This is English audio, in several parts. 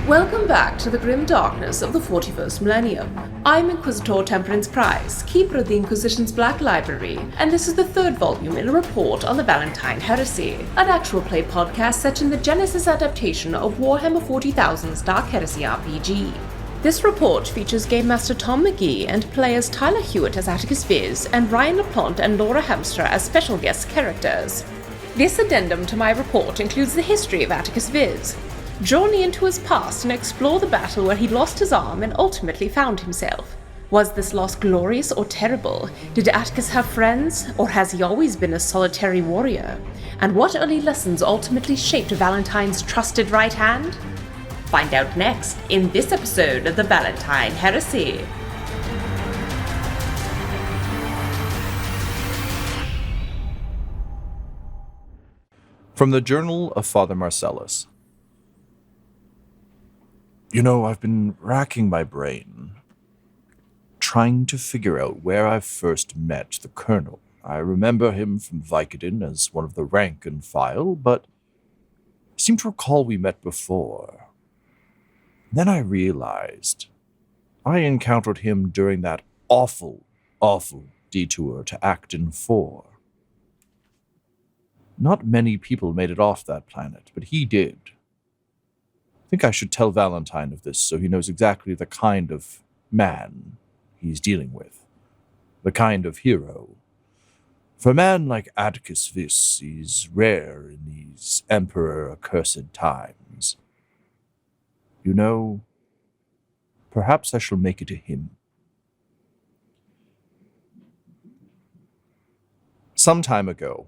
Welcome back to the grim darkness of the 41st millennium. I'm Inquisitor Temperance Price, keeper of the Inquisition's Black Library, and this is the third volume in a report on the Valentyne Heresy, an actual play podcast set in the Genesis adaptation of Warhammer 40,000's Dark Heresy RPG. This report features Game Master Tom McGee and players Tyler Hewitt as Attikus Vis and Ryan LaPlante and Laura Hamstra as special guest characters. This addendum to my report includes the history of Attikus Vis. Journey into his past and explore the battle where he lost his arm and ultimately found himself. Was this loss glorious or terrible? Did Attikus have friends, or has he always been a solitary warrior? And what early lessons ultimately shaped Valentyne's trusted right hand? Find out next in this episode of the Valentyne Heresy. From the Journal of Father Marcellus. You know, I've been racking my brain, trying to figure out where I first met the Colonel. I remember him from Vicodin as one of the rank and file, but I seem to recall we met before. Then I realized I encountered him during that awful detour to Actin IV. Not many people made it off that planet, but he did. I think I should tell Valentyne of this so he knows exactly the kind of man he's dealing with, the kind of hero. For a man like Attikus Vis, he's rare in these emperor-accursed times. You know, perhaps I shall make it to him. Some time ago,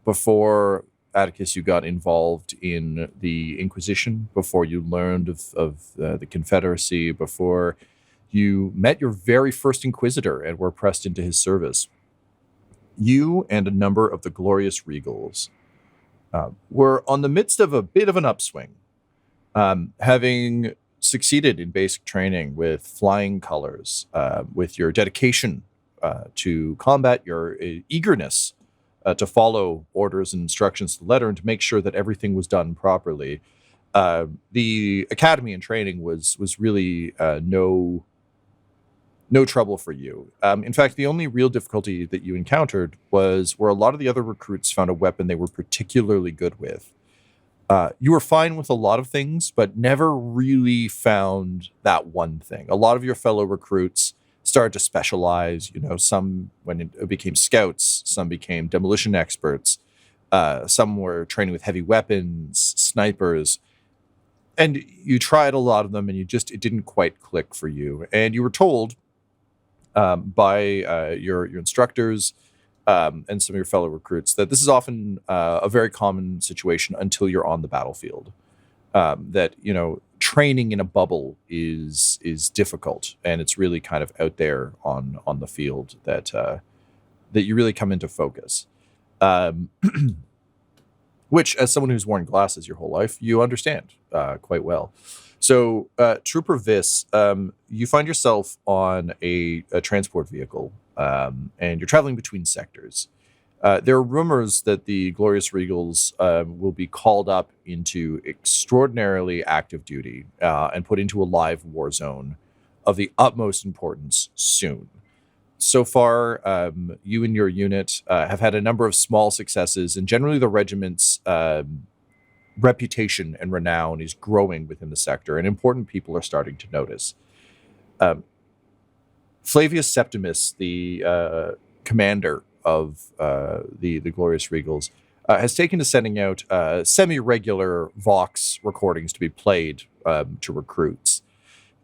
before Attikus, you got involved in the Inquisition, before you learned of the Confederacy, before you met your very first Inquisitor and were pressed into his service. You and a number of the glorious Regals were on the midst of a bit of an upswing, having succeeded in basic training with flying colors, with your dedication to combat, your eagerness to follow orders and instructions to the letter and to make sure that everything was done properly. The academy and training was really no trouble for you. In fact, the only real difficulty that you encountered was where a lot of the other recruits found a weapon they were particularly good with. You were fine with a lot of things, but never really found that one thing. A lot of your fellow recruits started to specialize, some when it became scouts, some became demolition experts, some were training with heavy weapons, snipers, and you tried a lot of them and it didn't quite click for you. And you were told by your instructors and some of your fellow recruits that this is often a very common situation until you're on the battlefield. That, training in a bubble is difficult, and it's really kind of out there on the field that you really come into focus. Which, as someone who's worn glasses your whole life, you understand quite well. So, Trooper Vis, you find yourself on a transport vehicle, and you're traveling between sectors. There are rumors that the Glorious Regals will be called up into extraordinarily active duty and put into a live war zone of the utmost importance soon. So far, you and your unit have had a number of small successes, and generally the regiment's reputation and renown is growing within the sector, and important people are starting to notice. Flavius Septimus, the commander of the Glorious Regals, has taken to sending out semi-regular Vox recordings to be played to recruits.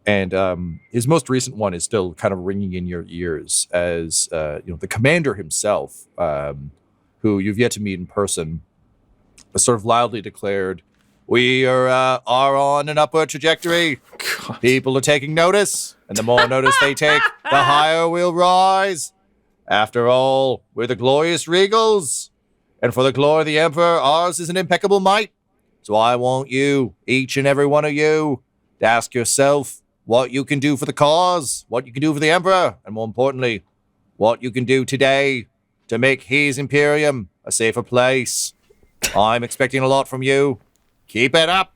And his most recent one is still kind of ringing in your ears as the commander himself, who you've yet to meet in person, has sort of loudly declared, "We are on an upward trajectory. God. People are taking notice, and the more notice they take, the higher we'll rise. After all, we're the Glorious Regals, and for the glory of the Emperor, ours is an impeccable might. So I want you, each and every one of you, to ask yourself what you can do for the cause, what you can do for the Emperor, and more importantly, what you can do today to make his Imperium a safer place. I'm expecting a lot from you. Keep it up,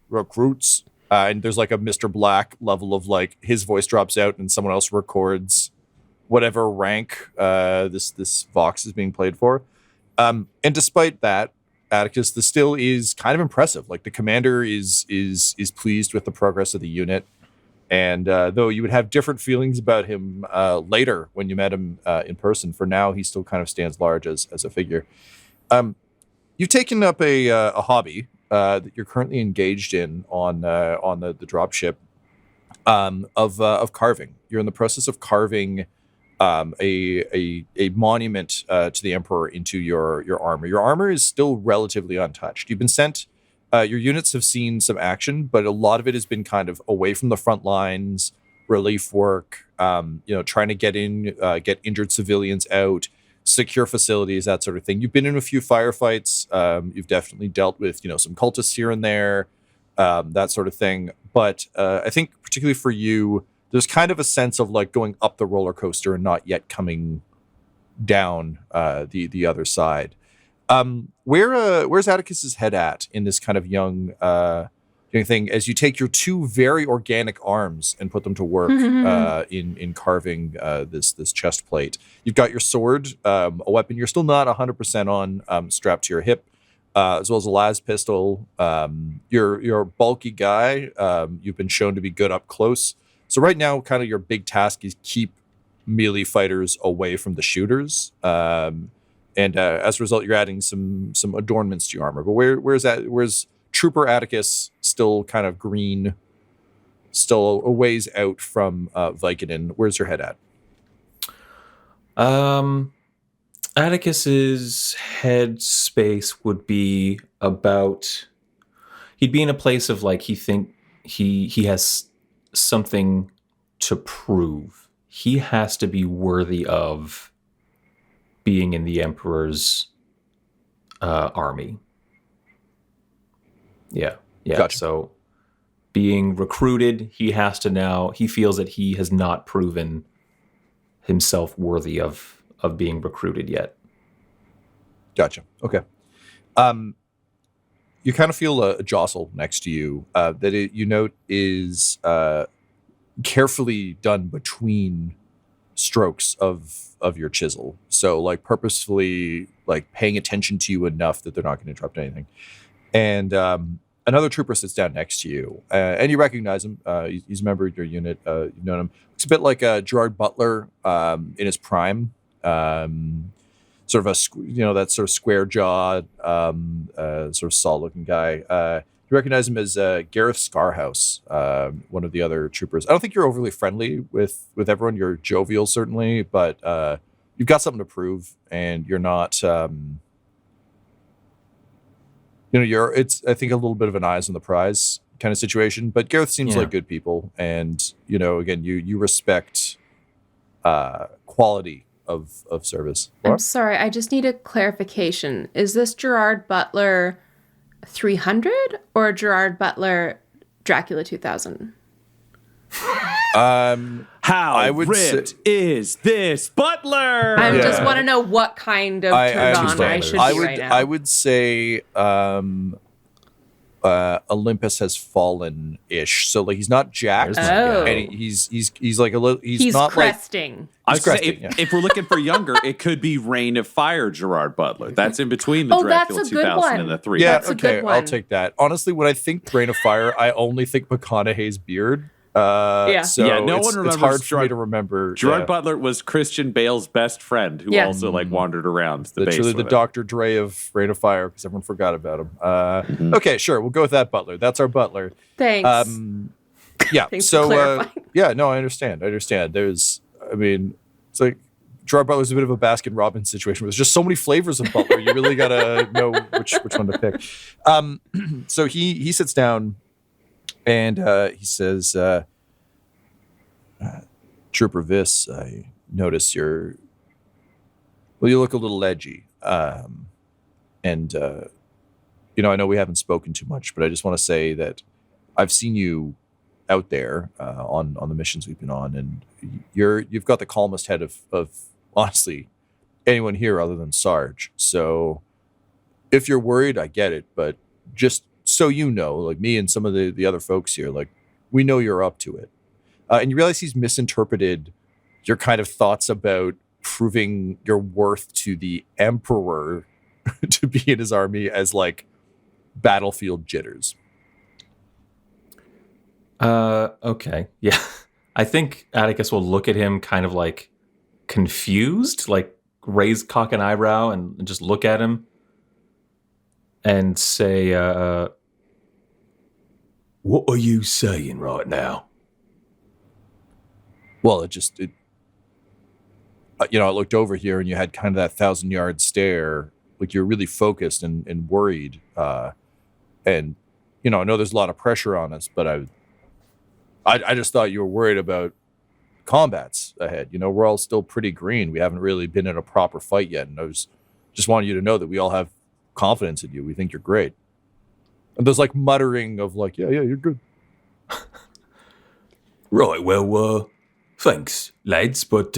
recruits. And there's like a Mr. Black level of like his voice drops out and someone else records whatever rank this Vox is being played for. And despite that, Attikus, this still is kind of impressive. Like the commander is pleased with the progress of the unit. And though you would have different feelings about him later when you met him in person, for now he still kind of stands large as a figure. You've taken up a hobby that you're currently engaged in on the dropship of carving. You're in the process of carving a monument to the Emperor into your armor. Your armor is still relatively untouched. You've been sent. Your units have seen some action, but a lot of it has been kind of away from the front lines, relief work, trying to get injured civilians out, secure facilities, that sort of thing. You've been in a few firefights. You've definitely dealt with, some cultists here and there, that sort of thing. But I think particularly for you, there's kind of a sense of like going up the roller coaster and not yet coming down the other side. Where's Atticus's head at in this kind of young thing as you take your two very organic arms and put them to work in carving this chest plate? You've got your sword, a weapon you're still not 100% on, strapped to your hip, as well as a las pistol. You're a bulky guy. You've been shown to be good up close. So right now, kind of your big task is keep melee fighters away from the shooters. And as a result, you're adding some adornments to your armor. But where's Trooper Attikus still kind of green, still a ways out from Vicodin? Where's your head at? Atticus's head space would be about. He'd be in a place of like he has something to prove. He has to be worthy of being in the Emperor's army. Yeah. Gotcha. So being recruited, he feels that he has not proven himself worthy of being recruited yet. Gotcha. Okay. You kind of feel a jostle next to you that you note is carefully done between strokes of your chisel. So like purposefully like paying attention to you enough that they're not going to interrupt anything. And another trooper sits down next to you, and you recognize him. He's a member of your unit. You've known him. Looks a bit like Gerard Butler in his prime. Sort of that sort of square jawed, sort of solid looking guy. You recognize him as Gareth Scarhouse, one of the other troopers. I don't think you're overly friendly with everyone. You're jovial, certainly, but you've got something to prove, and you're not. It's I think a little bit of an eyes on the prize kind of situation. But Gareth seems like good people, and again, you respect quality of service. I'm sorry, I just need a clarification. Is this Gerard Butler 300 or Gerard Butler Dracula 2000? How ripped is this Butler? I just want to know what kind of turned on I should be right now. I would say Olympus Has Fallen-ish. So like he's not jacked, and he's like a little. He's not cresting. Like, if we're looking for younger, it could be Reign of Fire Gerard Butler. That's in between the Dracula 2000 and the 3. Yeah, okay, I'll take that. Honestly, when I think Reign of Fire, I only think McConaughey's beard. So no one remembers. It's hard for me to remember. Gerard Butler was Christian Bale's best friend, who also like wandered around the base. Literally the Dr. Dre of Reign of Fire, because everyone forgot about him. Okay, sure, we'll go with that Butler. That's our Butler. Thanks. Thanks for clarifying. No, I understand. It's like Gerard Butler's a bit of a Baskin Robbins situation where there's just so many flavors of Butler. You really gotta know which one to pick. So he sits down. And he says, Trooper Vis, I notice you look a little edgy. I know we haven't spoken too much, but I just want to say that I've seen you out there on the missions we've been on, and you've got the calmest head of honestly anyone here other than Sarge. So if you're worried, I get it, but just so you know, like me and some of the other folks here, like we know you're up to it. And you realize he's misinterpreted your kind of thoughts about proving your worth to the Emperor to be in his army as like battlefield jitters. Okay. Yeah. I think Attikus will look at him kind of like confused, like cock an eyebrow and just look at him and say, what are you saying right now? Well, I looked over here and you had kind of that 1,000-yard stare, like you're really focused and worried. And, I know there's a lot of pressure on us, but I just thought you were worried about combats ahead. We're all still pretty green. We haven't really been in a proper fight yet. And I just wanted you to know that we all have confidence in you. We think you're great. And there's like muttering of like, yeah, you're good. Right, well, thanks, lads, but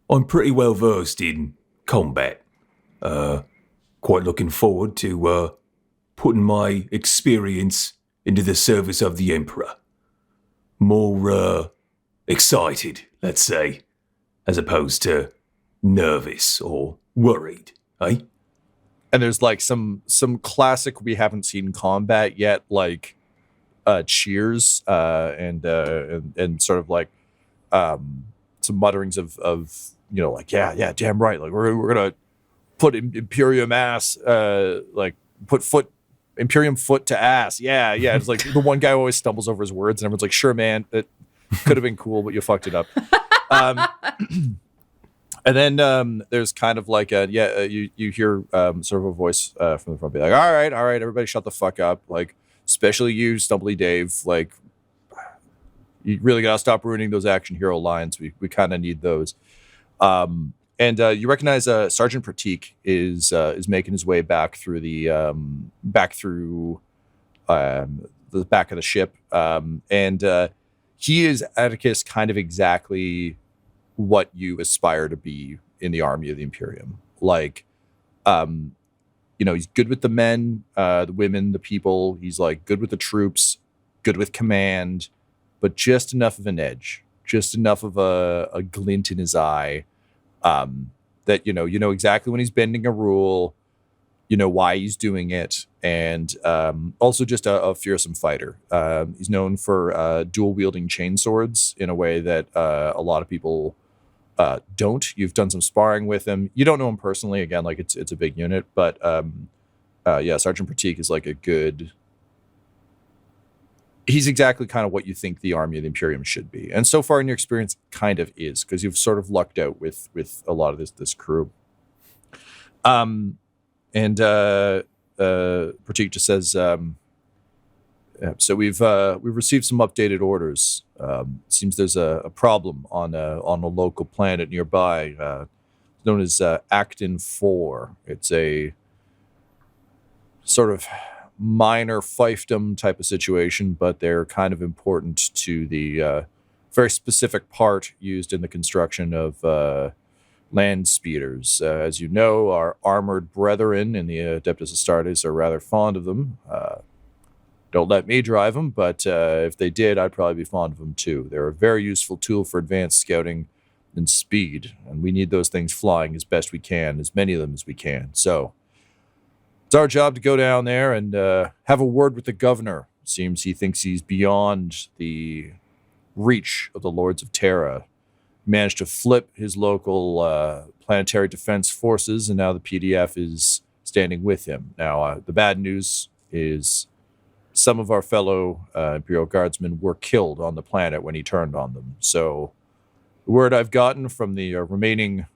I'm pretty well versed in combat. Quite looking forward to putting my experience into the service of the Emperor. More excited, let's say, as opposed to nervous or worried, eh? And there's like some classic we haven't seen combat yet, like cheers and sort of like some mutterings of like yeah damn right, like we're gonna put Imperium ass like put Imperium foot to ass. Yeah. It's like the one guy always stumbles over his words and everyone's like, sure, man, it could have been cool, but you fucked it up. And then there's kind of like you hear sort of a voice from the front be like, all right, everybody shut the fuck up. Like, especially you, Stumbly Dave, like you really gotta stop ruining those action hero lines. We kind of need those. And you recognize Sergeant Pratik is making his way back through the back of the ship, and he is, Attikus, kind of exactly what you aspire to be in the army of the Imperium. Like, he's good with the men, the women, the people. He's like good with the troops, good with command, but just enough of an edge, just enough of a glint in his eye. That you know exactly when he's bending a rule, why he's doing it, and also just a fearsome fighter. He's known for dual wielding chainswords in a way that a lot of people don't. You've done some sparring with him. You don't know him personally. Again, like it's a big unit, but Sergeant Pratik is like a good. He's exactly kind of what you think the army of the Imperium should be. And so far in your experience, kind of is, because you've sort of lucked out with a lot of this crew. And Pratik just says, so we've received some updated orders. Seems there's a problem on a local planet nearby, known as Actin IV. It's a sort of minor fiefdom type of situation, but they're kind of important to the very specific part used in the construction of land speeders. As you know, our armored brethren in the Adeptus Astartes are rather fond of them. Don't let me drive them, but if they did, I'd probably be fond of them too. They're a very useful tool for advanced scouting and speed, and we need those things flying as best we can, as many of them as we can. So it's our job to go down there and have a word with the governor. Seems he thinks he's beyond the reach of the Lords of Terra. Managed to flip his local planetary defense forces, and now the PDF is standing with him. Now, the bad news is some of our fellow Imperial Guardsmen were killed on the planet when he turned on them. So the word I've gotten from the remaining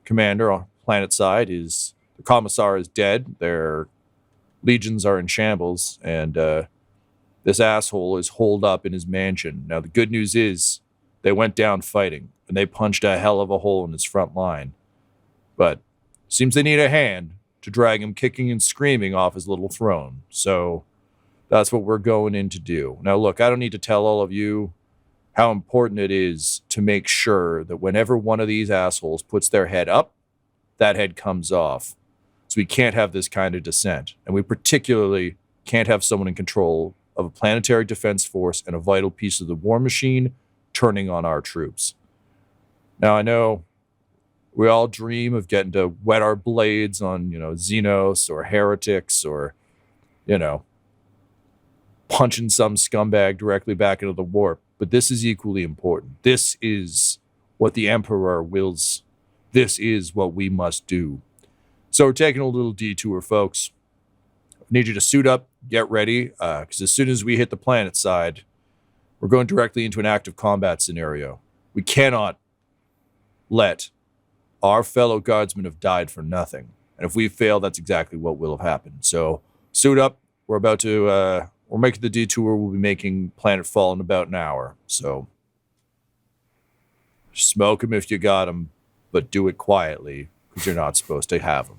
commander on planet side is the Commissar is dead, their legions are in shambles, and this asshole is holed up in his mansion. Now, the good news is they went down fighting, and they punched a hell of a hole in his front line. But seems they need a hand to drag him kicking and screaming off his little throne. So that's what we're going in to do. Now, look, I don't need to tell all of you how important it is to make sure that whenever one of these assholes puts their head up, that head comes off. So we can't have this kind of dissent. And we particularly can't have someone in control of a planetary defense force and a vital piece of the war machine turning on our troops. Now, I know we all dream of getting to wet our blades on, Xenos or heretics or, punching some scumbag directly back into the warp. But this is equally important. This is what the Emperor wills. This is what we must do. So we're taking a little detour, folks. I need you to suit up, get ready, because as soon as we hit the planet side, we're going directly into an active combat scenario. We cannot let our fellow guardsmen have died for nothing. And if we fail, that's exactly what will have happened. So suit up. We're about to, we're making the detour. We'll be making planetfall in about an hour. So smoke them if you got them, but do it quietly because you're not supposed to have them.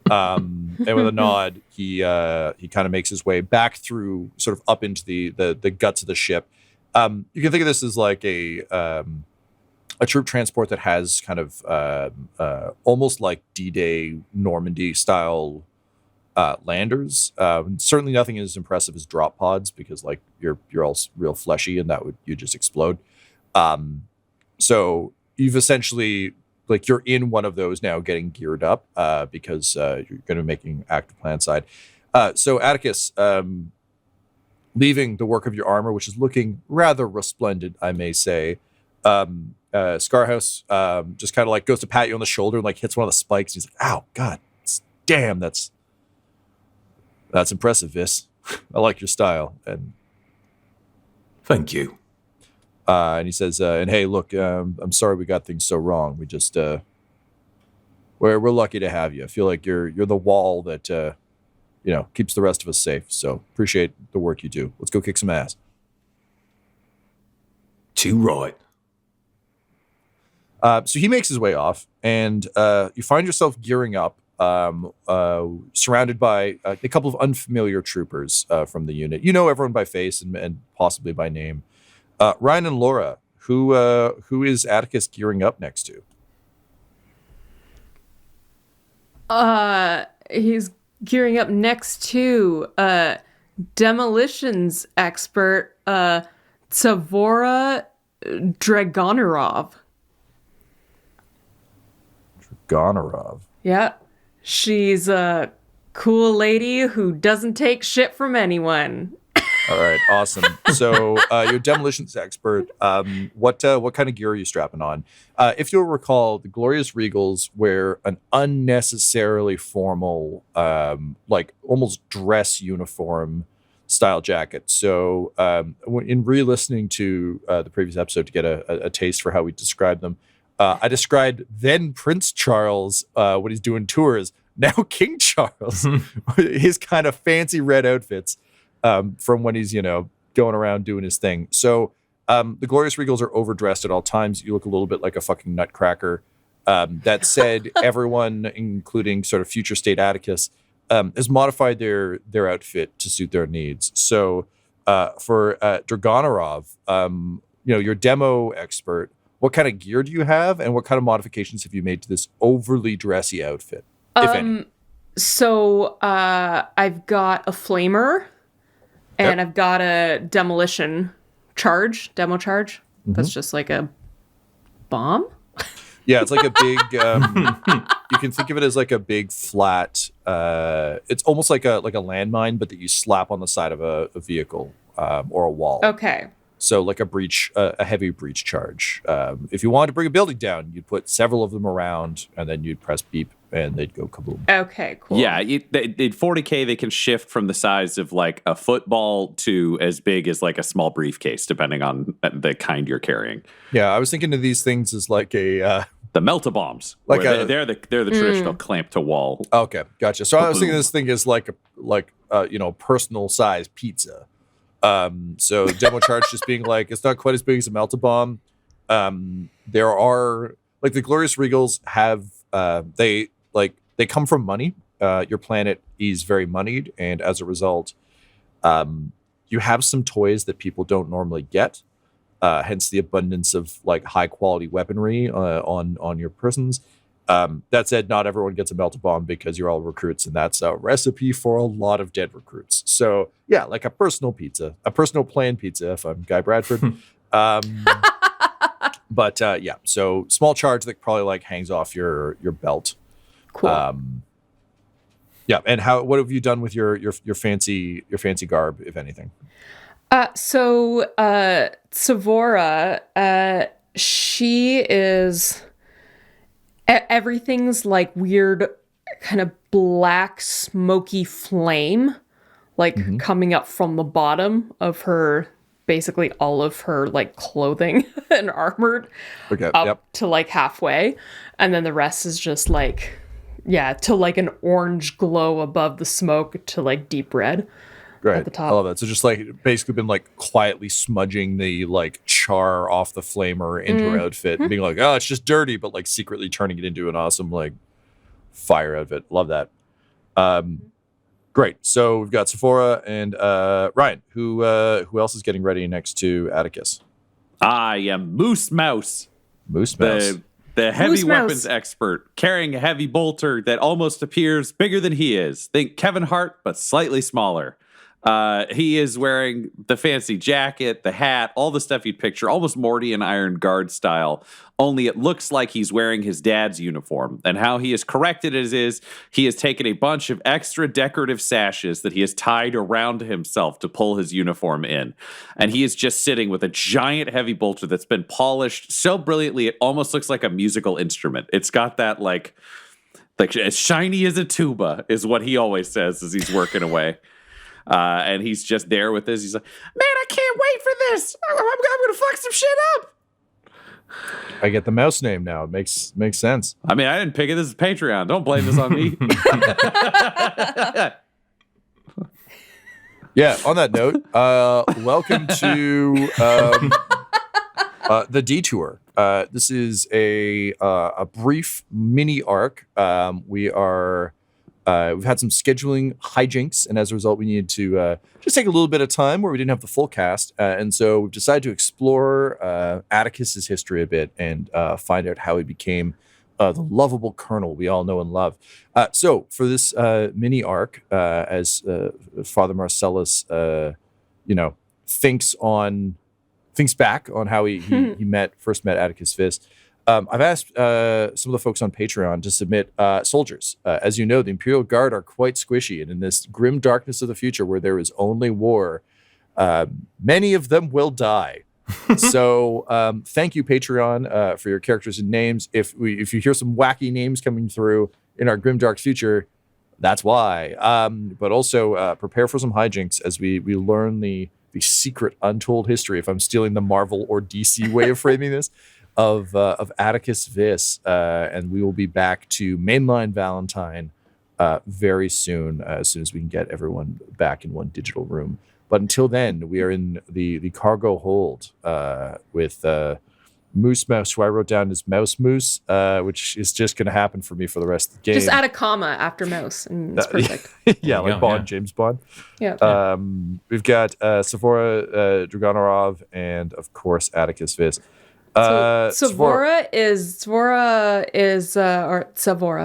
And with a nod, he kind of makes his way back through, sort of up into the guts of the ship. You can think of this as like a troop transport that has kind of almost like D-Day Normandy style landers. Certainly nothing as impressive as drop pods because like you're all real fleshy and you just explode. So you've essentially like you're in one of those now getting geared up because you're going to be making active plan side. So Attikus, leaving the work of your armor, which is looking rather resplendent, I may say, Scarhouse just kind of like goes to pat you on the shoulder and like hits one of the spikes. He's like, "Ow, God, damn, that's impressive, Vis. I like your style." And thank you. And he says, "And hey, look, I'm sorry we got things so wrong. We just we're lucky to have you. I feel like you're the wall that keeps the rest of us safe. So appreciate the work you do. Let's go kick some ass." Too right. So he makes his way off, and you find yourself gearing up, surrounded by a couple of unfamiliar troopers from the unit. You know everyone by face and possibly by name. Ryan and Laura, who is Attikus gearing up next to? He's gearing up next to demolitions expert Tsavora Dragonorov. Dragonorov. Yeah. She's a cool lady who doesn't take shit from anyone. All right, awesome. So you're a demolitions expert. What kind of gear are you strapping on? If you'll recall, the Glorious Regals wear an unnecessarily formal, like almost dress uniform style jacket. So in re-listening to the previous episode to get a taste for how we described them, I described then Prince Charles when he's doing tours, now King Charles, his kind of fancy red outfits. From when he's, going around doing his thing. So the Glorious Regals are overdressed at all times. You look a little bit like a fucking nutcracker. That said, everyone, including sort of future state Attikus, has modified their outfit to suit their needs. So for Dragonorov, your demo expert, what kind of gear do you have and what kind of modifications have you made to this overly dressy outfit, if any? So I've got a flamer. And I've got a demo charge. That's just like a bomb. Yeah, it's like a big, you can think of it as like a big flat, it's almost like a landmine, but that you slap on the side of a vehicle or a wall. Okay. So like a heavy breach charge. If you wanted to bring a building down, you'd put several of them around and then you'd press beep and they'd go kaboom. Okay, cool. Yeah, in 40K, they can shift from the size of like a football to as big as like a small briefcase, depending on the kind you're carrying. Yeah, I was thinking of these things as like a... the melta-bombs. Like they're the traditional clamp to wall. Okay, gotcha. So I was thinking this thing is like personal size pizza. So demo charge just being like, it's not quite as big as a melta-bomb. There are like the Glorious Regals have they come from money. Your planet is very moneyed, and as a result, you have some toys that people don't normally get. Hence the abundance of like high quality weaponry on your persons. That said, not everyone gets a melta bomb because you're all recruits, and that's a recipe for a lot of dead recruits. So yeah, like a personal pizza, a personal planned pizza if I'm Guy Bradford. But yeah, so small charge that probably like hangs off your belt. Cool. Yeah, and what have you done with your fancy garb, if anything? So Savora, she is everything's like weird kind of black smoky flame like coming up from the bottom of her, basically all of her like clothing and armored up to like halfway, and then the rest is just like to like an orange glow above the smoke to like deep red. Right. At the top. I love that. So just like basically been like quietly smudging the like char off the flamer into her outfit and being like, oh, it's just dirty, but like secretly turning it into an awesome like fire outfit. Love that. Great. So we've got Sephora and Ryan. Who else is getting ready next to Attikus? I am Moose Mouse. Moose Mouse. The heavy Moose weapons Mouse. expert, carrying a heavy bolter that almost appears bigger than he is. Think Kevin Hart, but slightly smaller. He is wearing the fancy jacket, the hat, all the stuff you'd picture, almost Morty and Iron Guard style, only it looks like he's wearing his dad's uniform. And how he has corrected it is he has taken a bunch of extra decorative sashes that he has tied around himself to pull his uniform in. And he is just sitting with a giant heavy bolter that's been polished so brilliantly it almost looks like a musical instrument. It's got that like as shiny as a tuba is what he always says as he's working away. And he's just there with this. He's like, man, I can't wait for this. I'm going to fuck some shit up. I get the mouse name now. It makes sense. I mean, I didn't pick it. This is Patreon. Don't blame this on me. Yeah, on that note, welcome to the Detour. This is a brief mini arc. We've had some scheduling hijinks, and as a result, we needed to just take a little bit of time where we didn't have the full cast. And so we've decided to explore Attikus's history a bit and find out how he became the lovable colonel we all know and love. So for this mini arc, as Father Marcellus, thinks back on how he first met Attikus Vis. I've asked some of the folks on Patreon to submit soldiers. As you know, the Imperial Guard are quite squishy, and in this grim darkness of the future where there is only war, many of them will die. So thank you, Patreon, for your characters and names. If you hear some wacky names coming through in our grim dark future, that's why. But also prepare for some hijinks as we learn the secret untold history, if I'm stealing the Marvel or DC way of framing this, of Attikus Vis, and we will be back to mainline Valentyne very soon as we can get everyone back in one digital room. But until then, we are in the cargo hold with Moose Mouse, who I wrote down as Mouse Moose, which is just going to happen for me for the rest of the game. Just add a comma after mouse, and it's perfect. Yeah, like Bond, yeah. James Bond. Yeah. We've got Savora Dragonorov, and of course Attikus Vis. Savora is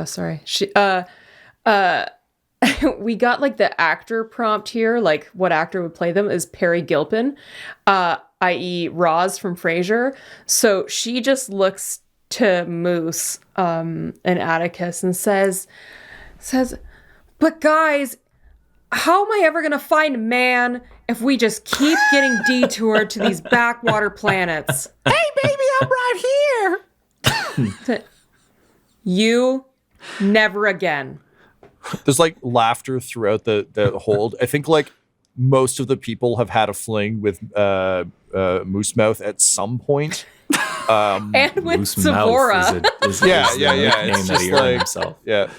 sorry. We got like the actor prompt here, like what actor would play them is Perry Gilpin, i.e. Roz from Frasier. So she just looks to Moose and Attikus and says, but guys, how am I ever going to find man if we just keep getting detoured to these backwater planets? Hey, baby, I'm right here. You never again. There's like laughter throughout the hold. I think like most of the people have had a fling with Moose Mouth at some point. And with Moose Savora. Mouth is It's that just he like, earned himself. Yeah.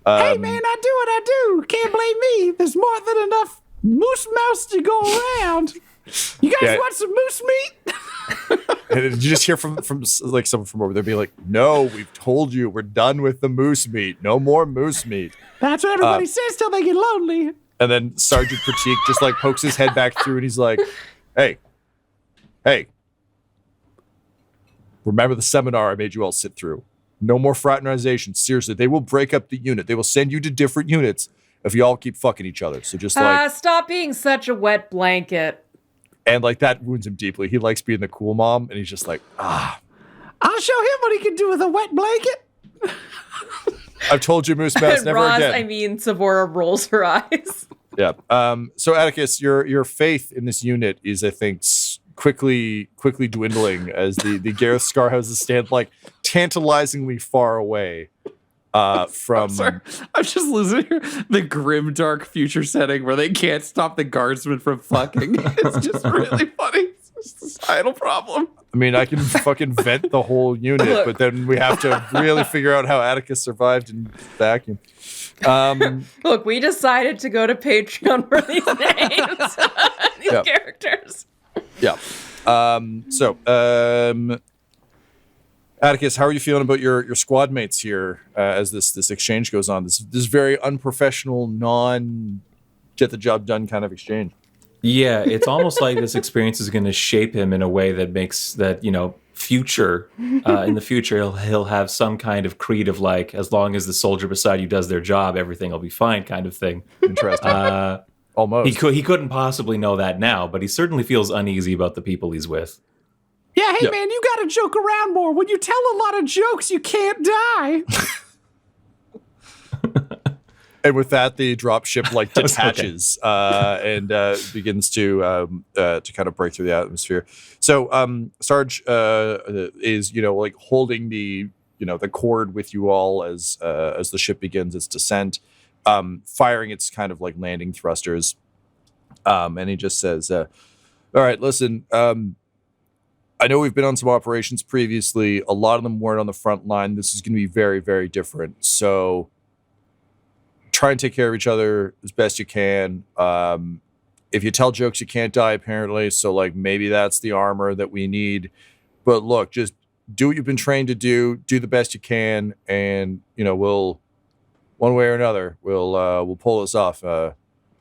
Hey, man, I do what I do. Can't blame me. There's more than enough moose mouse to go around. You guys want some moose meat? And you just hear from like someone from over there being like, no, we've told you we're done with the moose meat. No more moose meat. That's what everybody says till they get lonely. And then Sergeant Pratik just like pokes his head back through and he's like, hey, remember the seminar I made you all sit through? No more fraternization. Seriously, they will break up the unit. They will send you to different units if you all keep fucking each other. So just stop being such a wet blanket. And like that wounds him deeply. He likes being the cool mom, and he's just like, I'll show him what he can do with a wet blanket. I've told you, Moose Mouse, never Roz, again. I mean, Savora rolls her eyes. Yeah. So Attikus, your faith in this unit is, I think, quickly dwindling as the Gareth Scarhouses stand like tantalizingly far away from. I'm just losing here. The grim dark future setting where they can't stop the guardsmen from fucking. It's just really funny. It's a societal problem. I mean, I can fucking vent the whole unit, but then we have to really figure out how Attikus survived in vacuum. Look, we decided to go to Patreon for these names, these characters. Yeah. Attikus, how are you feeling about your squad mates here as this exchange goes on? This very unprofessional, get the job done kind of exchange. Yeah, it's almost like this experience is going to shape him in a way that makes that, in the future, he'll have some kind of creed of like, as long as the soldier beside you does their job, everything will be fine kind of thing. Interesting. Almost. He couldn't possibly know that now, but he certainly feels uneasy about the people he's with. Yeah, hey man, you gotta joke around more. When you tell a lot of jokes, you can't die. And with that, the dropship like detaches and begins to kind of break through the atmosphere. So Sarge is like holding the cord with you all as the ship begins its descent, firing its kind of like landing thrusters, and he just says, "All right, listen. I know we've been on some operations previously. A lot of them weren't on the front line. This is going to be very, very different. So." Try and take care of each other as best you can. If you tell jokes, you can't die, apparently. So, like, maybe that's the armor that we need. But look, just do what you've been trained to do. Do the best you can, and we'll, one way or another, we'll pull this off.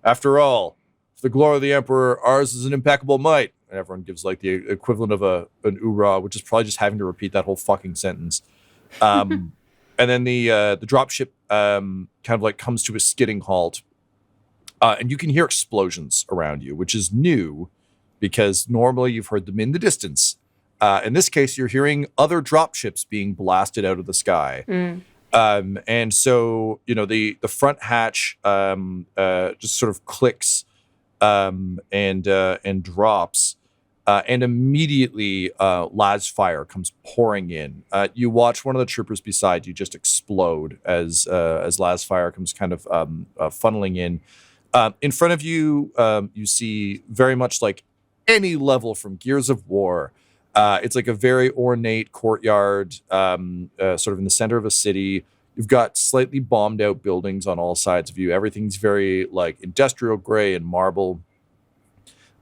After all, for the glory of the Emperor, ours is an impeccable might. And everyone gives like the equivalent of an oorah, which is probably just having to repeat that whole fucking sentence. And then the dropship kind of like comes to a skidding halt, and you can hear explosions around you, which is new because normally you've heard them in the distance. In this case, you're hearing other dropships being blasted out of the sky. And so the front hatch just sort of clicks and drops. And immediately, Laz fire comes pouring in. You watch one of the troopers beside you just explode as Laz fire comes kind of funneling in. In front of you, you see very much like any level from Gears of War. It's like a very ornate courtyard, sort of in the center of a city. You've got slightly bombed out buildings on all sides of you. Everything's very like industrial gray and marble.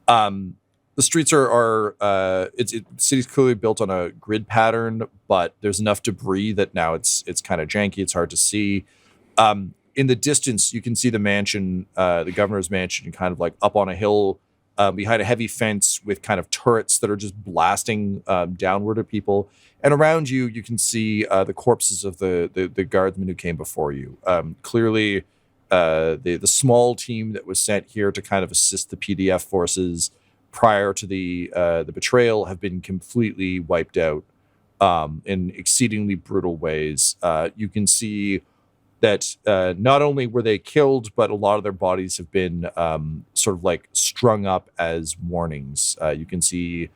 The streets the city's clearly built on a grid pattern, but there's enough debris that now it's kind of janky. It's hard to see. In the distance, you can see the mansion, the governor's mansion, kind of like up on a hill behind a heavy fence with kind of turrets that are just blasting downward at people. And around you, you can see the corpses of the guardsmen who came before you. Clearly, the small team that was sent here to kind of assist the PDF forces prior to the betrayal have been completely wiped out in exceedingly brutal ways. You can see that not only were they killed, but a lot of their bodies have been sort of like strung up as warnings. You can see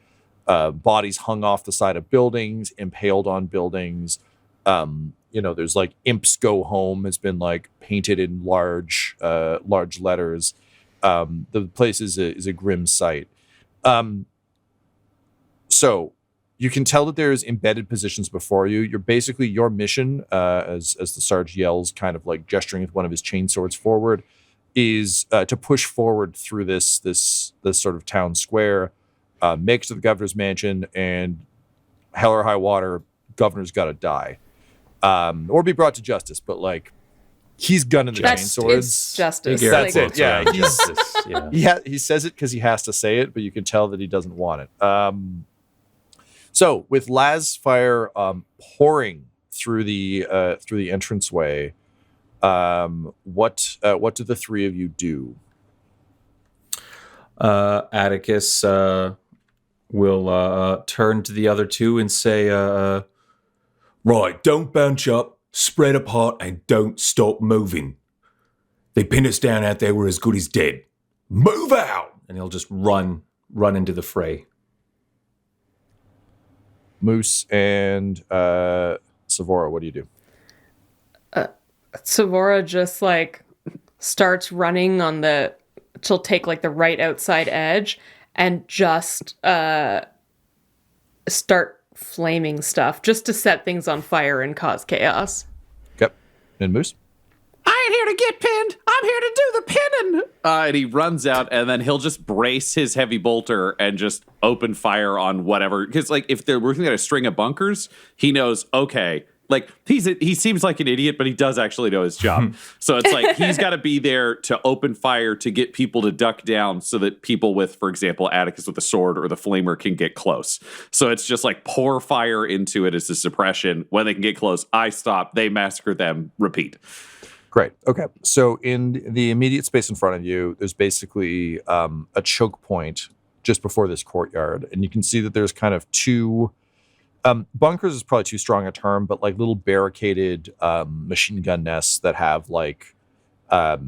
bodies hung off the side of buildings, impaled on buildings. There's like "Imps Go Home" has been like painted in large letters. The place is a grim sight. So you can tell that there's embedded positions before you. You're basically, your mission, as the Sarge yells, kind of like gesturing with one of his chainswords forward, is to push forward through this sort of town square, make it to the governor's mansion, and hell or high water, governor's got to die, or be brought to justice. But like, he's gunning the chainswords. It's justice. That's it. Yeah, Justice. Yeah. he says it because he has to say it, but you can tell that he doesn't want it. So with Laz fire pouring through the entranceway, what do the three of you do? Attikus will turn to the other two and say, right, don't bunch up, spread apart, and don't stop moving. They pinned us down out there, we're as good as dead. Move out! And he'll just run into the fray. Moose and Savora, what do you do? Savora just like starts running on the. She'll take like the right outside edge and just start flaming stuff just to set things on fire and cause chaos. Yep. And Moose? I ain't here to get pinned. I'm here to do the pinning. And he runs out, and then he'll just brace his heavy bolter and just open fire on whatever. Because, like, if they're working at a string of bunkers, he knows, okay, like, he seems like an idiot, but he does actually know his job. So it's like he's got to be there to open fire to get people to duck down so that people with, for example, Attikus with the sword or the flamer can get close. So it's just like pour fire into it as a suppression. When they can get close, I stop, they massacre them, repeat. Great. Okay. So in the immediate space in front of you, there's basically a choke point just before this courtyard. And you can see that there's kind of two bunkers is probably too strong a term, but like little barricaded machine gun nests that have like a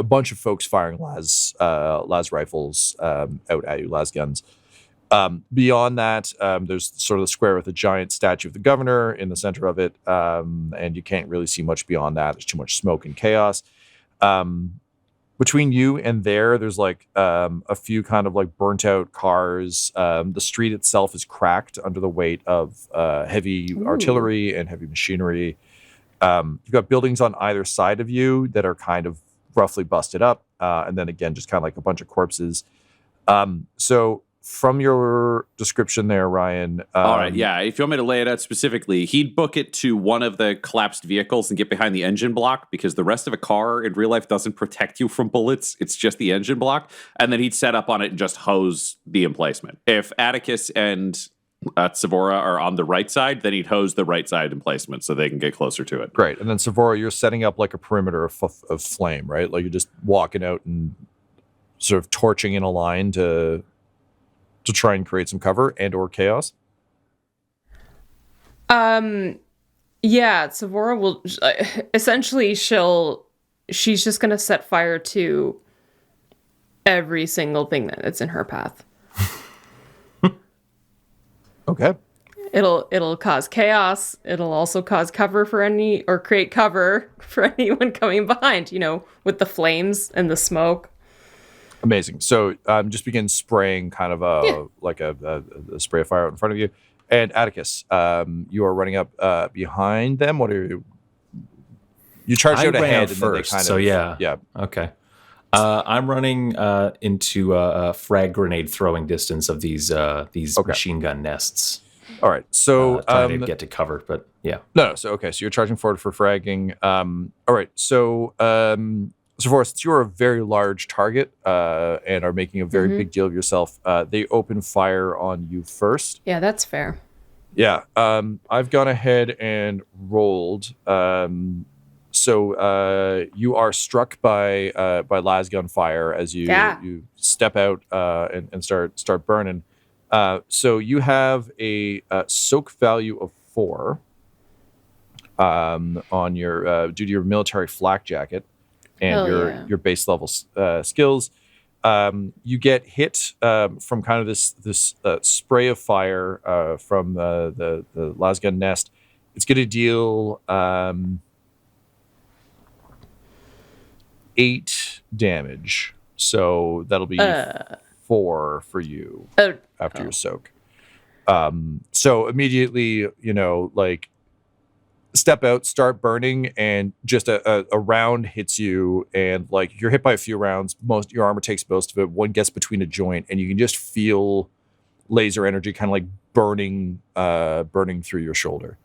bunch of folks firing las rifles out at you, las guns. Beyond that, there's sort of the square with a giant statue of the governor in the center of it, and you can't really see much beyond that. There's too much smoke and chaos. Between you and there's like a few kind of like burnt out cars. The street itself is cracked under the weight of heavy artillery and heavy machinery. You've got buildings on either side of you that are kind of roughly busted up, and then again, just kind of like a bunch of corpses. So from your description there, Ryan. All right, yeah. If you want me to lay it out specifically, he'd book it to one of the collapsed vehicles and get behind the engine block because the rest of a car in real life doesn't protect you from bullets. It's just the engine block. And then he'd set up on it and just hose the emplacement. If Attikus and Savora are on the right side, then he'd hose the right side emplacement so they can get closer to it. Great. And then Savora, you're setting up like a perimeter of flame, right? Like you're just walking out and sort of torching in a line to try and create some cover and or chaos? Yeah, Savora will essentially she's just gonna set fire to every single thing that's in her path. Okay. It'll cause chaos. It'll also cause cover create cover for anyone coming behind, with the flames and the smoke. Amazing. So just begin spraying kind of a spray of fire out in front of you. And Attikus, you are running up behind them. What are you charged out ahead first, and then they kind of... So yeah. Yeah. Okay. I'm running into a frag grenade throwing distance of these machine gun nests. All right. So trying to get to cover, but yeah. No. So you're charging forward for fragging. All right. So Savora, since you're a very large target and are making a very big deal of yourself, they open fire on you first. Yeah, that's fair. Yeah. I've gone ahead and rolled. So you are struck by lasgun fire as you step out and start burning. So you have a soak value of 4 on your due to your military flak jacket. And your base level skills, you get hit from kind of this spray of fire from the lasgun nest. It's going to deal 8 damage, so that'll be 4 for you after your soak. So immediately, step out, start burning, and just a round hits you, and like you're hit by a few rounds. Your armor takes most of it. One gets between a joint, and you can just feel laser energy kind of like burning through your shoulder.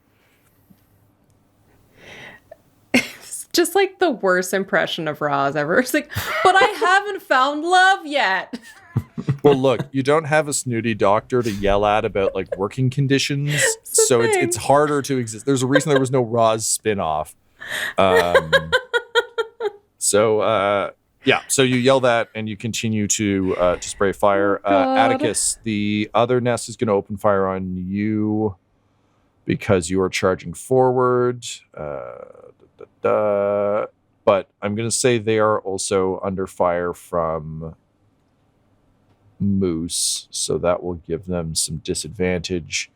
It's just like the worst impression of Roz ever. It's like, but I haven't found love yet. Well, look, you don't have a snooty doctor to yell at about like working conditions, so it's harder to exist. There's a reason there was no Roz spinoff. So you yell that and you continue to spray fire. Attikus, the other nest is going to open fire on you because you are charging forward. But I'm going to say they are also under fire from Moose, so that will give them some disadvantage.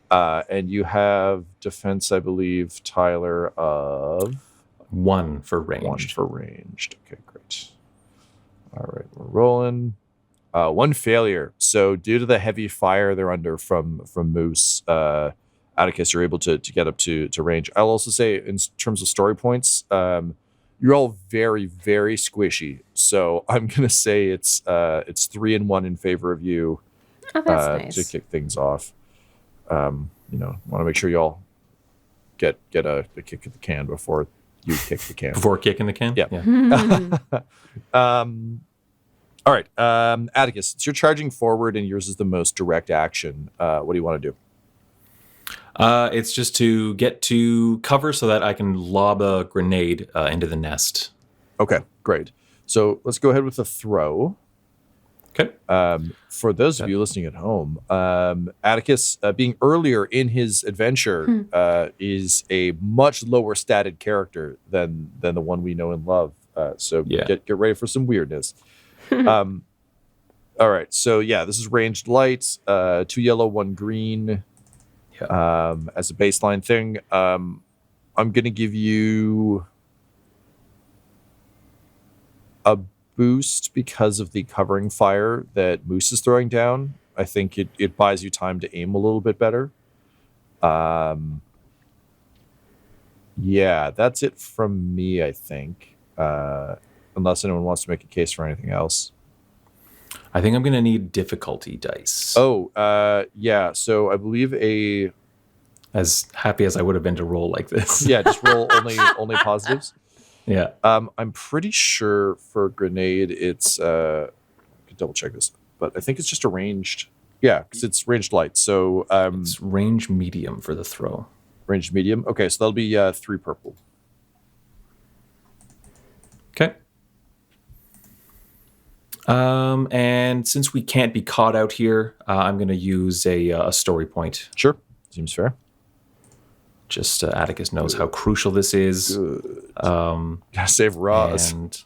And you have defense, I believe, Tyler, of 1 for ranged. 1 for ranged. Okay, great. All right, we're rolling. 1 failure. So due to the heavy fire they're under from Moose, Attikus, you're able to get up to range. I'll also say, in terms of story points, you're all very, very squishy. So I'm gonna say it's 3 and 1 in favor of you. Oh, that's nice. To kick things off. Want to make sure y'all get a kick at the can before you kick the can. Before kicking the can? Yeah. All right, Attikus, it's you're charging forward, and yours is the most direct action. What do you want to do? It's just to get to cover so that I can lob a grenade into the nest. Okay, great. So let's go ahead with a throw. Okay. For those of you listening at home, Attikus, being earlier in his adventure, is a much lower statted character than the one we know and love. So get ready for some weirdness. All right. So this is ranged light, 2 yellow, 1 green. As a baseline thing. I'm going to give you a boost because of the covering fire that Moose is throwing down. I think it buys you time to aim a little bit better. That's it from me, I think. Unless anyone wants to make a case for anything else. I think I'm going to need difficulty dice. So I believe as happy as I would have been to roll like this. Just roll only positives. Yeah. I'm pretty sure for grenade it's I can double check this, but I think it's just a ranged. Yeah, because it's ranged light. So it's range medium for the throw. Ranged medium. Okay, so that'll be 3 purple. Okay. And since we can't be caught out here, I'm going to use a story point. Sure, seems fair. Just Attikus knows how crucial this is. Gotta save Roz. And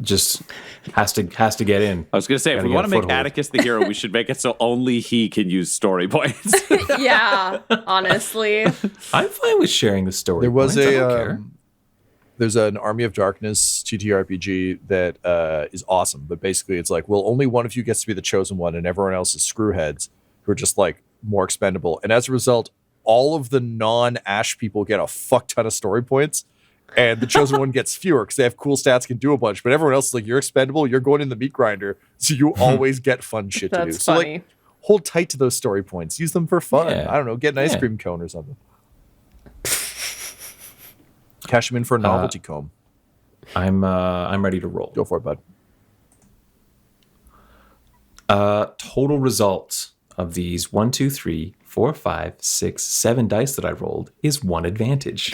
just has to get in. I was going to say, if we want to make Attikus the hero, we should make it so only he can use story points. Yeah, honestly. I'm fine with sharing the story. There was points. There's an Army of Darkness TTRPG that is awesome, but basically it's like, well, only one of you gets to be the chosen one, and everyone else is screwheads who are just like more expendable. And as a result, all of the non-Ash people get a fuck ton of story points, and the chosen one gets fewer because they have cool stats, can do a bunch. But everyone else is like, you're expendable, you're going in the meat grinder, so you always get fun shit to do. That's So funny. like, hold tight to those story points. Use them for fun. Yeah. I don't know, get an ice cream cone or something. Cash them in for a novelty comb. I'm ready to roll. Go for it, bud. Total result of these 1, 2, 3, 4, 5, 6, 7 dice that I rolled is 1 advantage.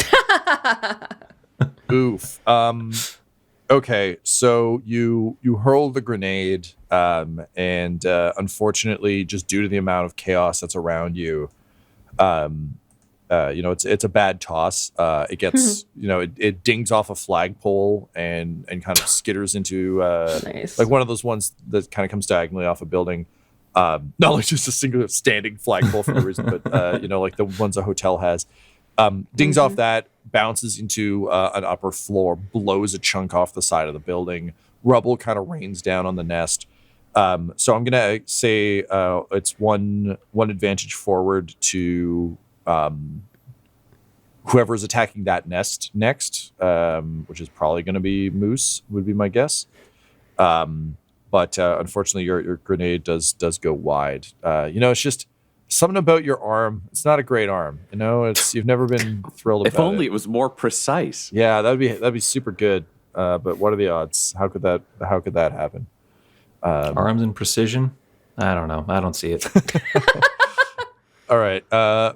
Oof. Okay, so you hurl the grenade, and unfortunately, just due to the amount of chaos that's around you, it's a bad toss. It gets, it dings off a flagpole and kind of skitters into Nice. like one of those ones that kind of comes diagonally off a building. Not like just a single standing flagpole for no reason, but like the ones a hotel has. Dings off that, bounces into an upper floor, blows a chunk off the side of the building. Rubble kind of rains down on the nest. So I'm gonna say it's one advantage forward to whoever's attacking that nest next, which is probably going to be Moose, would be my guess. But unfortunately, your grenade does go wide. It's just something about your arm. It's not a great arm. You've never been thrilled about it. If only it was more precise. Yeah, that'd be super good. But what are the odds? How could that happen? Arms and precision? I don't know. I don't see it. All right,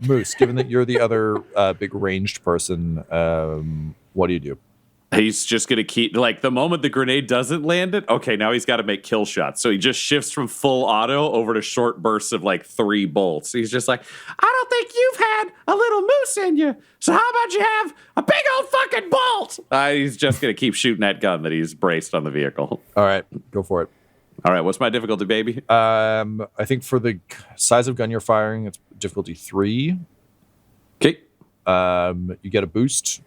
Moose. Given that you're the other big ranged person, what do you do? He's just going to keep, like, the moment the grenade doesn't land it, okay, now he's got to make kill shots. So he just shifts from full auto over to short bursts of, like, 3 bolts. He's just like, I don't think you've had a little moose in you. So how about you have a big old fucking bolt? He's just going to keep shooting that gun that he's braced on the vehicle. All right, go for it. All right, what's my difficulty, baby? I think for the size of gun you're firing, it's difficulty 3. Okay. You get a boost.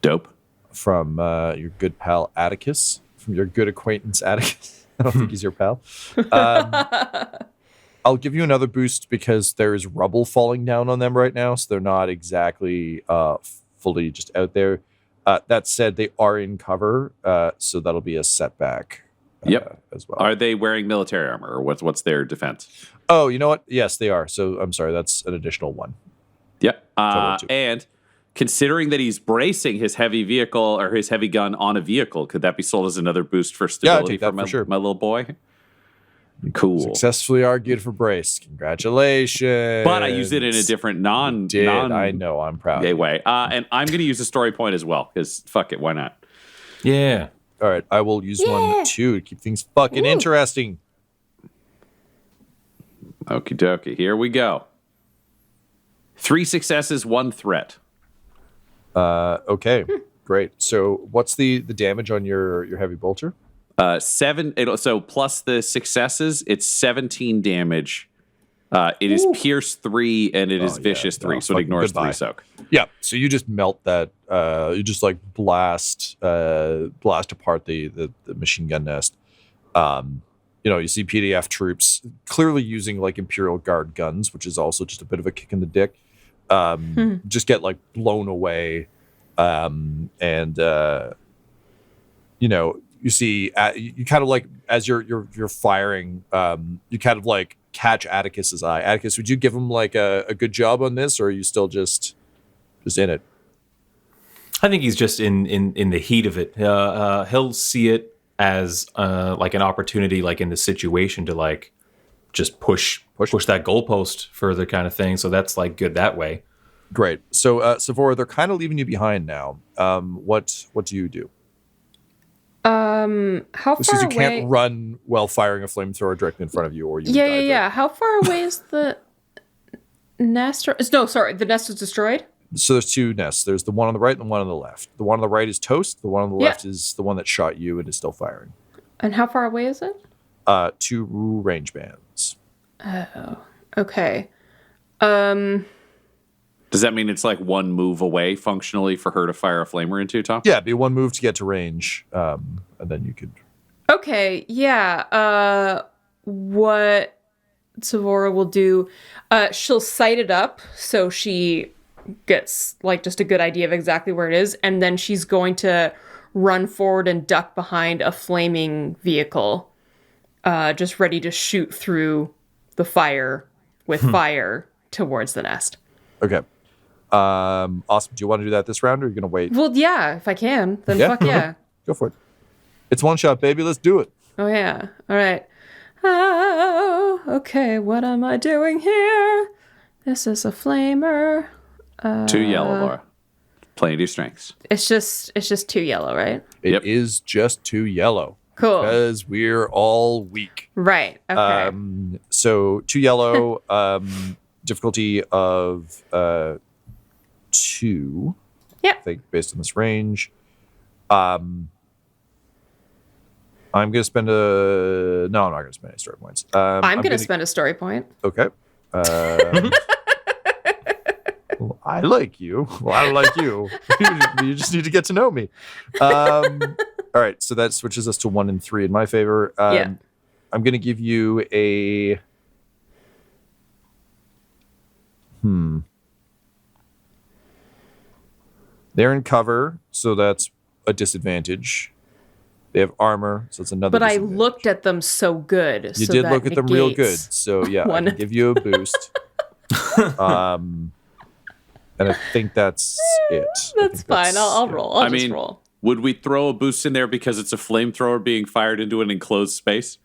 Dope. From your good pal Attikus, from your good acquaintance Attikus. I don't think he's your pal. I'll give you another boost because there is rubble falling down on them right now, so they're not exactly fully just out there. That said, they are in cover, so that'll be a setback. As well. Are they wearing military armor, or what's their defense? Oh, you know what? Yes, they are. So I'm sorry, that's an additional 1. Yep. Total 2. And considering that he's bracing his heavy vehicle or his heavy gun on a vehicle, could that be sold as another boost for stability take that for sure. my little boy? Cool. Successfully argued for brace. Congratulations. But I used it in a different I know. I'm proud. way. And I'm going to use a story point as well because fuck it, why not? Yeah. All right, I will use one too to keep things fucking interesting. Okie dokie. Here we go. 3 successes, 1 threat. Okay, great. So what's the damage on your heavy bolter? 7. So plus the successes, it's 17 damage. It is pierce 3 and it is vicious 3, so it ignores goodbye. 3 soak. Yeah. So you just melt that. You just like blast apart the machine gun nest. You see PDF troops clearly using like Imperial Guard guns, which is also just a bit of a kick in the dick. Just get like blown away, you see, you kind of like as you're firing, you kind of like catch Atticus's eye. Attikus, would you give him like a good job on this, or are you still just in it? I think he's just in the heat of it. He'll see it as like an opportunity, like in the situation to like just push that goalpost further, kind of thing. So that's like good that way. Great. So Savora, they're kind of leaving you behind now. What do you do? How far because you away? can't run while firing a flamethrower directly in front of you, or you Yeah. How far away is the nest? No, sorry, the nest is destroyed. So there's 2 nests. There's the one on the right and the one on the left. The one on the right is toast. The one on the left is the one that shot you and is still firing. And how far away is it? 2 range bands. Oh, okay. Does that mean it's like 1 move away functionally for her to fire a flamer into, Tom? Yeah, it'd be 1 move to get to range, and then you could. Okay, yeah. What Savora will do, she'll sight it up so she gets like just a good idea of exactly where it is, and then she's going to run forward and duck behind a flaming vehicle, just ready to shoot through the fire with fire towards the nest. Okay. Awesome. Do you want to do that this round, or are you going to wait? Well, yeah, if I can, then fuck yeah. Go for it. It's 1 shot, baby. Let's do it. Oh, yeah. All right. Oh, okay. What am I doing here? This is a flamer. 2 yellow, Laura. Playing to your strengths. It's just 2 yellow, right? It is just 2 yellow. Cool. Because we're all weak. Right. Okay. So 2 yellow, difficulty of 2. Yep. I think based on this range. I'm going to spend no, I'm not going to spend any story points. I'm going to spend a story point. Okay. Well, I like you. Well, I like you. You just need to get to know me. All right. So that switches us to 1 and 3 in my favor. Yeah. I'm going to give you a. They're in cover, so that's a disadvantage. They have armor, so it's another But I disadvantage. looked at them so good. You so did that look at them real good. negates So, yeah, I one. can give you a boost. And I think that's it. That's fine. I'll roll. I'll just roll. Would we throw a boost in there because it's a flamethrower being fired into an enclosed space?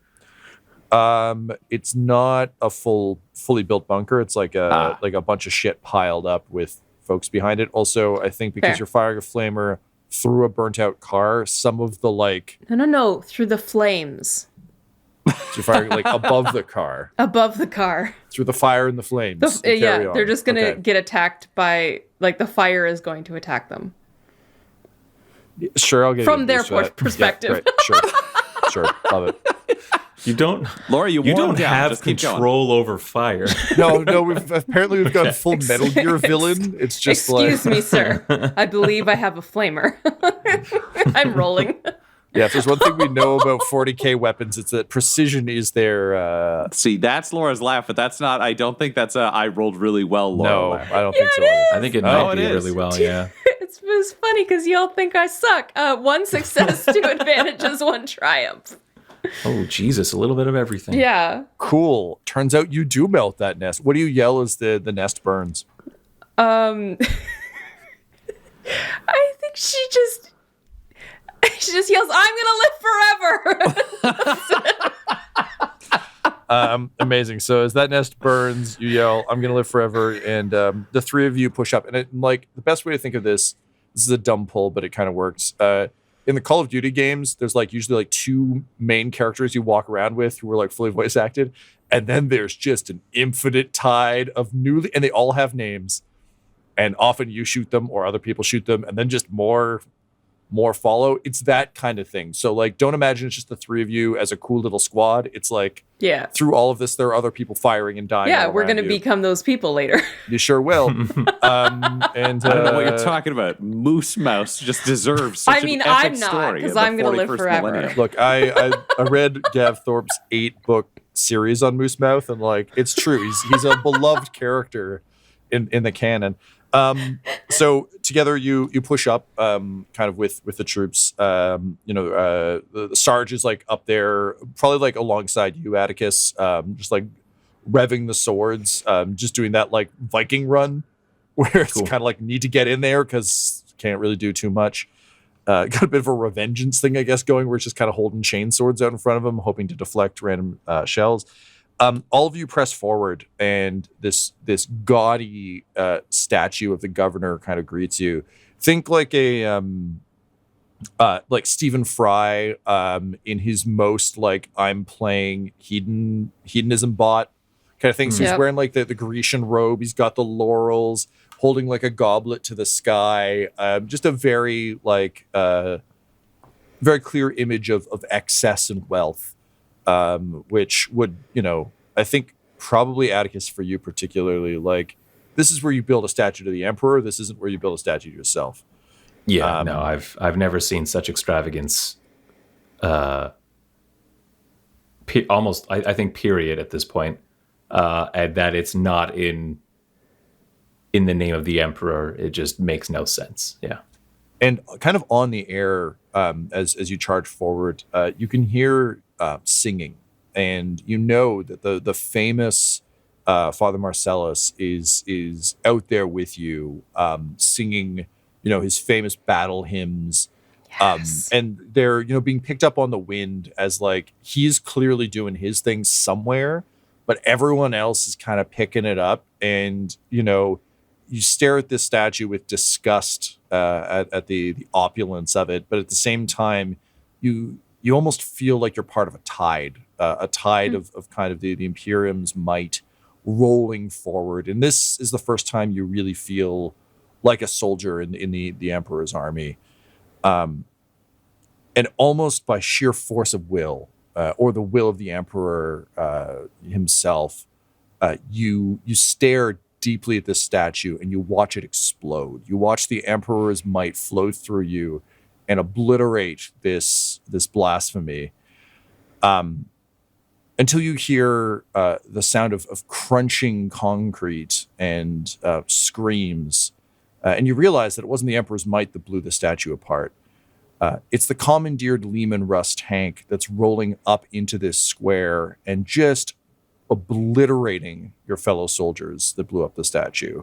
It's not a fully built bunker. It's like a bunch of shit piled up with folks behind it. Also, I think because you're firing a flamer through a burnt out car, some of the No, through the flames. So you're firing above the car. Above the car. Through the fire and the flames. They're just going to get attacked by, the fire is going to attack them. Sure, I'll get from their perspective. Yeah, sure, love it. You don't, Laura. You don't down. have Just keep control over fire. No. We've got Full Metal Gear villain. It's just excuse me, sir. I believe I have a flamer. I'm rolling. Yeah, if there's one thing we know about 40K weapons, it's that precision is their... See, that's Laura's laugh, but that's not... I don't think that's I rolled really well, Laura laugh. I don't think so. I think it might be really well, yeah. It's funny because y'all think I suck. One success, 2 advantages, 1 triumph. Oh, Jesus, a little bit of everything. Yeah. Cool. Turns out you do melt that nest. What do you yell as the nest burns? I think she just yells, "I'm gonna live forever." Amazing. So as that nest burns, you yell, "I'm gonna live forever," and the 3 of you push up. And the best way to think of this is a dumb pull, but it kind of works. In the Call of Duty games, there's usually 2 main characters you walk around with who are fully voice acted, and then there's just an infinite tide of and they all have names, and often you shoot them or other people shoot them, and then just more follow. It's that kind of thing. So don't imagine it's just the 3 of you as a cool little squad. It's through all of this there are other people firing and dying. Yeah, we're going to become those people later. You sure will. And I don't know what you're talking about. Moose Mouse just deserves such an epic I'm not, story. because I'm going to live forever. Millennium. Look, I read Gav Thorpe's 8-book series on Moose Mouth, and it's true. He's a beloved character in the canon. So together you push up, kind of with the troops. The Sarge is up there, probably alongside you, Attikus, just revving the swords, just doing that Viking run, where it's kind of need to get in there because can't really do too much. Got a bit of a revengeance thing, I guess, going where it's just kind of holding chain swords out in front of him, hoping to deflect random shells. All of you press forward, and this gaudy statue of the governor kind of greets you. Think a Stephen Fry in his most I'm playing hedonism bot kind of thing. So he's wearing the Grecian robe. He's got the laurels, holding a goblet to the sky. Just a very very clear image of excess and wealth. Which would, I think probably Attikus for you particularly, this is where you build a statue to the emperor. This isn't where you build a statue to yourself. Yeah, no, I've never seen such extravagance. Almost, I think, period at this point, and that it's not in the name of the emperor. It just makes no sense. Yeah, and kind of on the air, as you charge forward, you can hear singing, and that the famous Father Marcellus is out there with you, singing his famous battle hymns. Yes. And they're being picked up on the wind as he's clearly doing his thing somewhere, but everyone else is kind of picking it up, and you stare at this statue with disgust at the opulence of it, but at the same time you almost feel like you're part of a tide of kind of the Imperium's might rolling forward. And this is the first time you really feel like a soldier in the Emperor's army. And almost by sheer force of will, or the will of the Emperor himself, you stare deeply at this statue and you watch it explode. You watch the Emperor's might flow through you and obliterate this blasphemy, until you hear the sound of crunching concrete and screams, and you realize that it wasn't the Emperor's might that blew the statue apart. It's the commandeered Lehman Russ tank that's rolling up into this square and just obliterating your fellow soldiers that blew up the statue.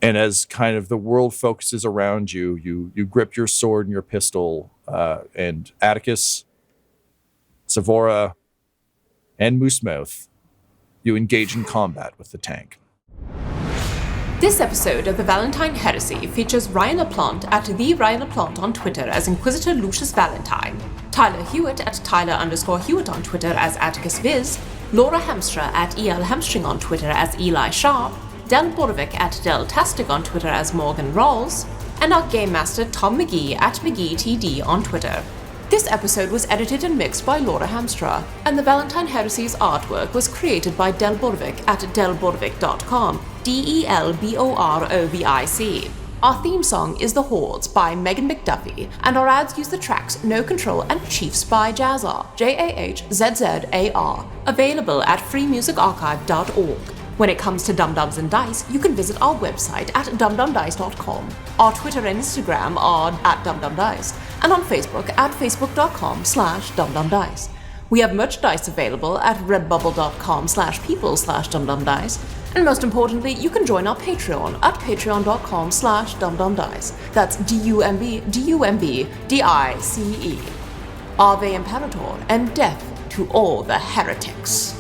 And as kind of the world focuses around you, you grip your sword and your pistol, and Attikus, Savora, and Moosemouth, you engage in combat with the tank. This episode of the Valentyne Heresy features Ryan LaPlante at the Ryan LaPlante on Twitter as Inquisitor Lucius Valentyne, Tyler Hewitt at Tyler_Hewitt on Twitter as Attikus Vis, Laura Hamstra at EL Hamstring on Twitter as Eli Sharp, Del Borovic at Deltastic on Twitter as Morgan Rawls, and our Game Master Tom McGee at McGeeTD on Twitter. This episode was edited and mixed by Laura Hamstra, and the Valentyne Heresy's artwork was created by Del Borovic at delborovic.com, DELBOROVIC. Our theme song is The Hordes by Megan McDuffie, and our ads use the tracks No Control and Chiefs by Jazzar, JAHZZAR, available at freemusicarchive.org. When it comes to Dum-Dums and Dice, you can visit our website at dumdumdice.com. Our Twitter and Instagram are at dumdumdice, and on Facebook at facebook.com/dumdumdice. We have merchandise available at redbubble.com/people/dumdumdice, and most importantly, you can join our Patreon at patreon.com/dumdumdice. That's DUMBDICE. Ave Imperator, and death to all the heretics.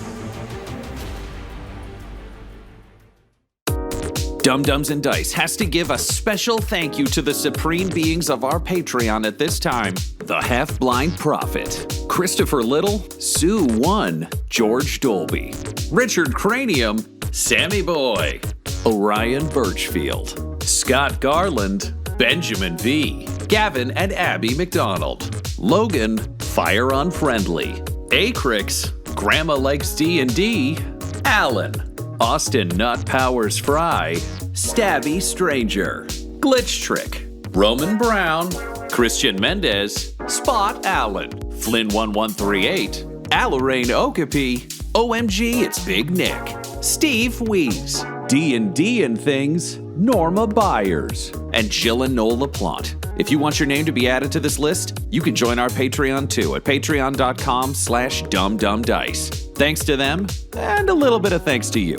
Dum-Dums and Dice has to give a special thank you to the supreme beings of our Patreon at this time. The Half-Blind Prophet, Christopher Little, Sue One, George Dolby, Richard Cranium, Sammy Boy, Orion Birchfield, Scott Garland, Benjamin V, Gavin and Abby McDonald, Logan, Fire Unfriendly, Acrix, Grandma Likes D&D, Alan, Austin Nut Powers Fry, Stabby Stranger, Glitch Trick, Roman Brown, Christian Mendez, Spot Allen, Flynn 1138, Alarain Okapi, OMG It's Big Nick, Steve Wees, D&D and Things, Norma Byers, and Jill and Noel LaPlante. If you want your name to be added to this list, you can join our Patreon too at patreon.com/dumdumdice. Thanks to them, and a little bit of thanks to you.